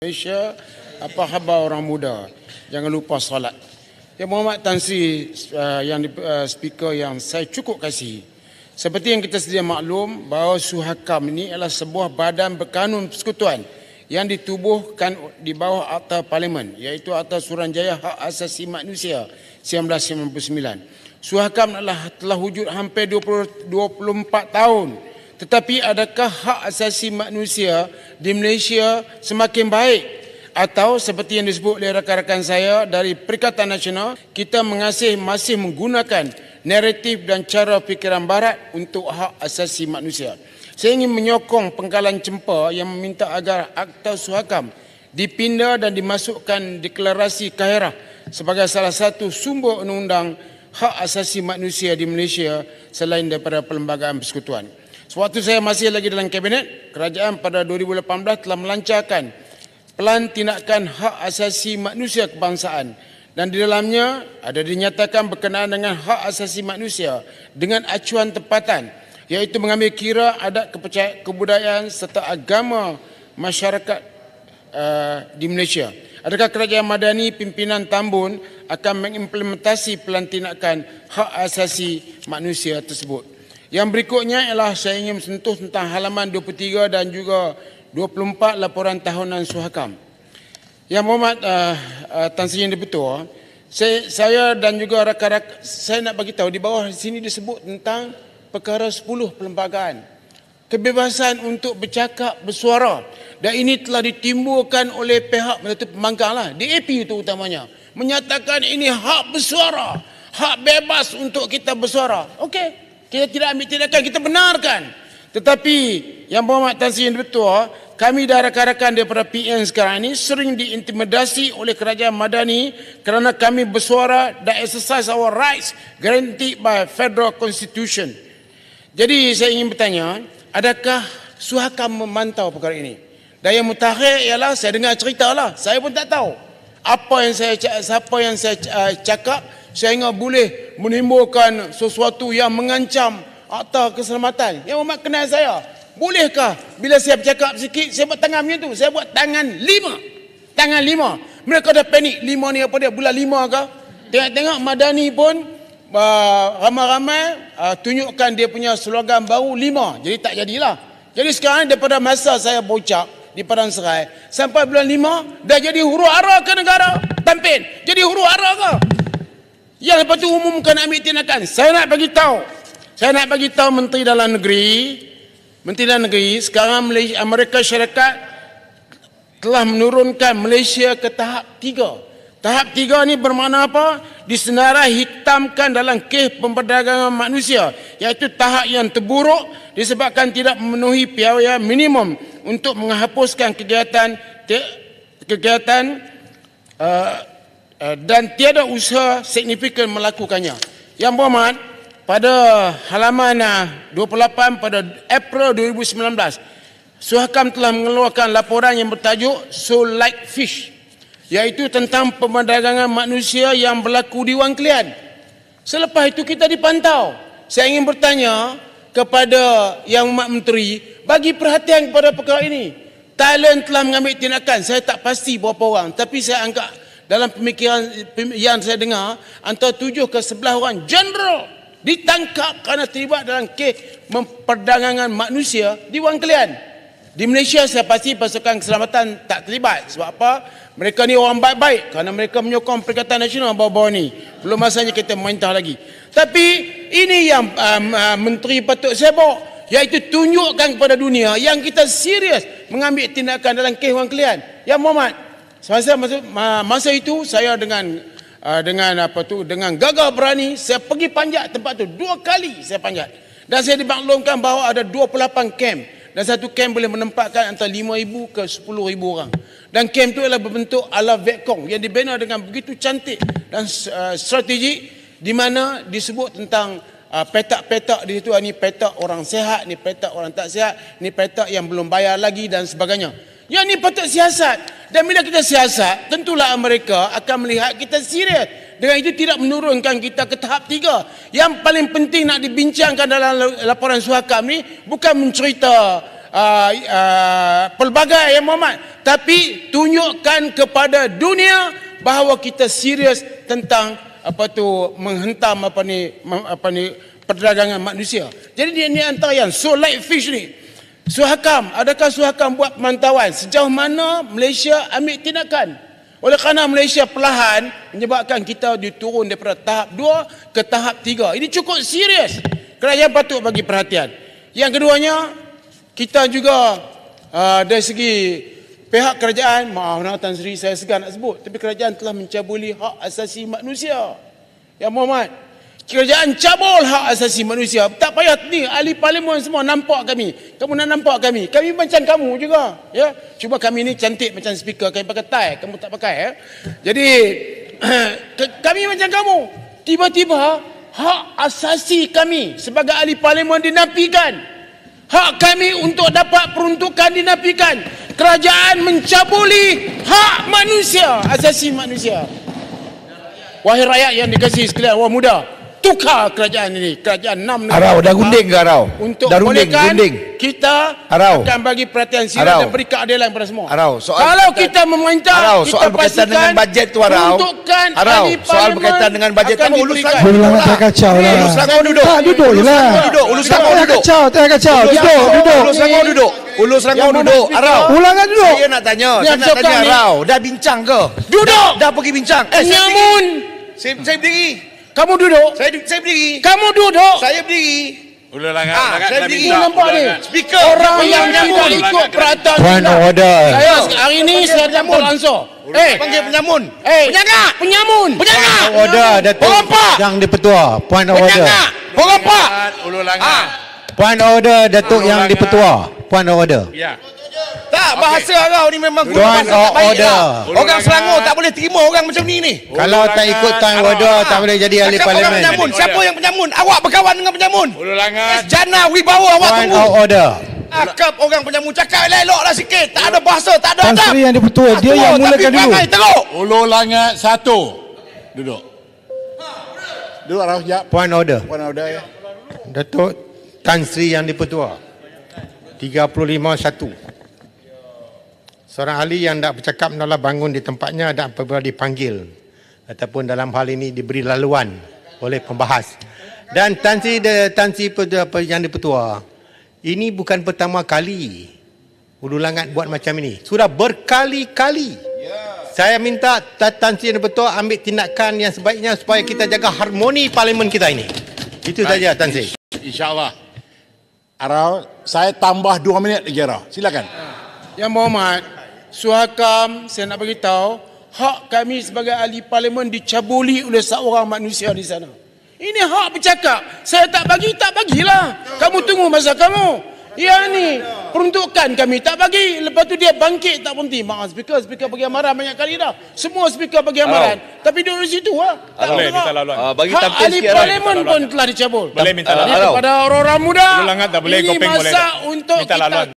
Malaysia, apa khabar orang muda? Jangan lupa solat. Ya, Muhammad Tan Sri speaker yang saya cukup kasih. Seperti yang kita sedia maklum bahawa Suhakam ini adalah sebuah badan berkanun persekutuan yang ditubuhkan di bawah Akta Parlimen, iaitu Akta Suruhanjaya Hak Asasi Manusia 1999. Suhakam telah wujud hampir 24 tahun. Tetapi adakah hak asasi manusia di Malaysia semakin baik? Atau seperti yang disebut oleh rakan-rakan saya dari Perikatan Nasional, kita masih menggunakan naratif dan cara fikiran barat untuk hak asasi manusia. Saya ingin menyokong pengkalan cempa yang meminta agar Akta Suhakam dipindah dan dimasukkan deklarasi Kairah sebagai salah satu sumber undang-undang hak asasi manusia di Malaysia selain daripada Perlembagaan Persekutuan. Sewaktu saya masih lagi dalam kabinet, kerajaan pada 2018 telah melancarkan Pelan Tindakan Hak Asasi Manusia Kebangsaan dan di dalamnya ada dinyatakan berkenaan dengan hak asasi manusia dengan acuan tempatan, iaitu mengambil kira adat kepercayaan kebudayaan serta agama masyarakat di Malaysia. Adakah kerajaan Madani pimpinan Tambun akan mengimplementasi Pelan Tindakan Hak Asasi Manusia tersebut? Yang berikutnya ialah saya ingin sentuh tentang halaman 23 dan juga 24 laporan tahunan Suhakam. Yang Muhammad Tan Sri yang betul, saya dan juga rakan-rakan saya nak bagi tahu di bawah sini disebut tentang perkara 10 perlembagaan. Kebebasan untuk bercakap, bersuara, dan ini telah ditimbulkan oleh pihak pembangkang lah, DAP itu utamanya, menyatakan ini hak bersuara, hak bebas untuk kita bersuara. Okey, kita tidak ambil tindakan, kita benarkan. Tetapi yang Muhammad Tan Sri yang betul, kami dan rakan-rakan daripada PN sekarang ini sering diintimidasi oleh kerajaan Madani kerana kami bersuara dan exercise our rights guaranteed by Federal Constitution. Jadi saya ingin bertanya, adakah Suhakam memantau perkara ini? Dan yang mutakhir ialah saya dengar cerita lah, saya pun tak tahu siapa yang saya cakap sehingga boleh menimbulkan sesuatu yang mengancam akta keselamatan. Yang Muhammad kenal saya, bolehkah bila saya bercakap sikit saya buat tangan macam tu? Saya buat tangan 5. Tangan 5. Mereka dah panik. 5 ni apa dia? Bulan 5 ke? Tengok-tengok Madani pun ramai-ramai tunjukkan dia punya slogan baru 5. Jadi tak jadilah. Jadi sekarang daripada masa saya bocap di Padang Serai sampai bulan 5 dah jadi huru hara ke negara? Tampin. Jadi huru hara ke? Yang lepas tu umumkan ambil tindakan. Saya nak bagi tahu Menteri Dalam Negeri sekarang Amerika Syarikat telah menurunkan Malaysia ke tahap 3. Tahap 3 ni bermakna apa? Disenarai hitamkan dalam kes pemperdagangan manusia, iaitu tahap yang terburuk disebabkan tidak memenuhi piawaian minimum untuk menghapuskan kegiatan dan tiada usaha signifikan melakukannya. Yang berhormat, pada halaman 28 pada April 2019, Suhakam telah mengeluarkan laporan yang bertajuk So Like Fish, iaitu tentang pemerdagangan manusia yang berlaku di Wang Kelian. Selepas itu kita dipantau. Saya ingin bertanya kepada Yang Amat Menteri, bagi perhatian kepada perkara ini. Thailand telah mengambil tindakan, saya tak pasti berapa orang, tapi saya anggap dalam pemikiran yang saya dengar antara 7 ke 11 orang general ditangkap kerana terlibat dalam kes memperdagangan manusia di Wang Kelian. Di Malaysia saya pasti pasukan keselamatan tak terlibat. Sebab apa? Mereka ni orang baik-baik kerana mereka menyokong Perikatan Nasional baru-baru ni. Belum masanya kita merintah lagi. Tapi ini yang Menteri patut sebut, iaitu tunjukkan kepada dunia yang kita serius mengambil tindakan dalam kes Wang Kelian. Yang Muhammad, masa itu saya dengan gagah berani saya pergi panjat tempat tu 2 kali saya panjat, dan saya dimaklumkan bahawa ada 28 kem dan satu kem boleh menempatkan antara 5,000 ke 10,000 orang, dan kem tu adalah berbentuk ala Vietcong yang dibina dengan begitu cantik dan strategik, di mana disebut tentang petak-petak di situ. Ni petak orang sihat, ni petak orang tak sihat, ni petak yang belum bayar lagi dan sebagainya. Yang ni patut siasat. Dan bila kita siasat, tentulah Amerika akan melihat kita serius. Dengan itu tidak menurunkan kita ke tahap 3. Yang paling penting nak dibincangkan dalam laporan Suhakam ni bukan mencerita pelbagai, ya Muhammad. Tapi tunjukkan kepada dunia bahawa kita serius tentang menghentam perdagangan manusia. Jadi ini antara yang so like fish ni. Suhakam, adakah Suhakam buat pemantauan sejauh mana Malaysia ambil tindakan? Oleh kerana Malaysia perlahan menyebabkan kita diturun daripada tahap 2 ke tahap 3. Ini cukup serius. Kerajaan patut bagi perhatian. Yang keduanya, kita juga dari segi pihak kerajaan, maaf Tan Sri saya segan nak sebut, tapi kerajaan telah mencabuli hak asasi manusia. Ya Muhammad, kerajaan cabul hak asasi manusia. Tak payah ni ahli parlimen semua nampak kami. Kamu nak nampak kami. Kami macam kamu juga, ya. Cuma kami ni cantik macam speaker, kami pakai tie, kamu tak pakai, ya. Jadi kami macam kamu. Tiba-tiba hak asasi kami sebagai ahli parlimen dinafikan. Hak kami untuk dapat peruntukan dinafikan. Kerajaan mencabuli hak manusia, asasi manusia. Wahai rakyat yang dikasihi sekalian, wahai muda, tukar kerajaan ini, kerajaan 6 negara. Arau dah gunding ke Arau? Untuk dah bolehkan kita Arau akan bagi perhatian sirat dan beri keadilan kepada semua. Arau, kalau kita meminta, Arau, kita soal berkaitan dengan bajet tu Arau. Arau, soal berkaitan dengan bajet tu Ulu Selangor. Jangan tak kacau lah. Ulu Selangor duduk. Tak, duduk je lah. Ulu Selangor duduk. Tengah kacau. Duduk. Ulu Selangor duduk. Ulu Selangor duduk. Arau. Ulangan duduk. Saya nak tanya Arau. Dah bincang ke? Duduk. Dah pergi bincang. Penyamun. Saya berdiri. Kamu duduk. Saya berdiri. Kamu duduk. Saya berdiri. Saya berdiri. Nampak ni. Speaker. Orang yang tidak ikut peraturan. Point of order. Hari ini saya dapat ansur. Panggil penyamun. Penyamun. Point of order, Datuk Yang di-Pertua. Point of order. Pengapa? Point of order, Datuk Yang di-Pertua. Point of order. Ya. Tak, bahasa Arau ni memang Point bahasa of tak baik order. lah. Orang Selangor tak boleh terima orang macam ni. Kalau tak ikut point of order, tak boleh jadi ahli Cakap orang parlimen. penyamun. Siapa yang penyamun? Awak berkawan dengan penyamun. Ulu Langat. Jana wibawa awak Point tunggu. of order. Akap orang penyamun. Cakap elok lah sikit. Tak ada bahasa, tak ada Tan adab. Sri Yang di-Pertua, dia yang mulakan Tapi dulu. perangai teruk. Ulu Langat 1. Duduk. Duduk Arau, sekejap. Point of order. Puan Auda ya. Datuk Tan Sri Yang di-Pertua. 35-1. Seorang ahli yang tak bercakap adalah bangun di tempatnya dan apabila dipanggil ataupun dalam hal ini diberi laluan oleh pembahas. Dan Tan Sri Yang di-Pertua, ini bukan pertama kali Ulu Langat buat macam ini. Sudah berkali-kali. Saya minta Tan Sri Yang di-Pertua ambil tindakan yang sebaiknya supaya kita jaga harmoni parlimen kita ini. Itu saja Tan Sri. InsyaAllah. Arau, saya tambah 2 minit lagi Arau. Silakan. Yang Muhammad, Suhakam, saya nak beritahu, hak kami sebagai ahli parlimen dicabuli oleh seorang manusia di sana. Ini hak bercakap. Saya tak bagilah. Kamu tunggu masa kamu. Yang ni, peruntukan kami tak bagi. Lepas tu dia bangkit tak berhenti. Maaf, speaker bagi amaran banyak kali dah. Semua speaker bagi amaran. Tapi duduk di situ lah. Tak Boleh minta laluan. Bagi hak tampil ahli sikit parlimen pun telah dicabul. Boleh minta Jadi laluan. kepada orang-orang muda, Ulu Langat tak boleh ini kopeng boleh masa tak? untuk Minta kita laluan.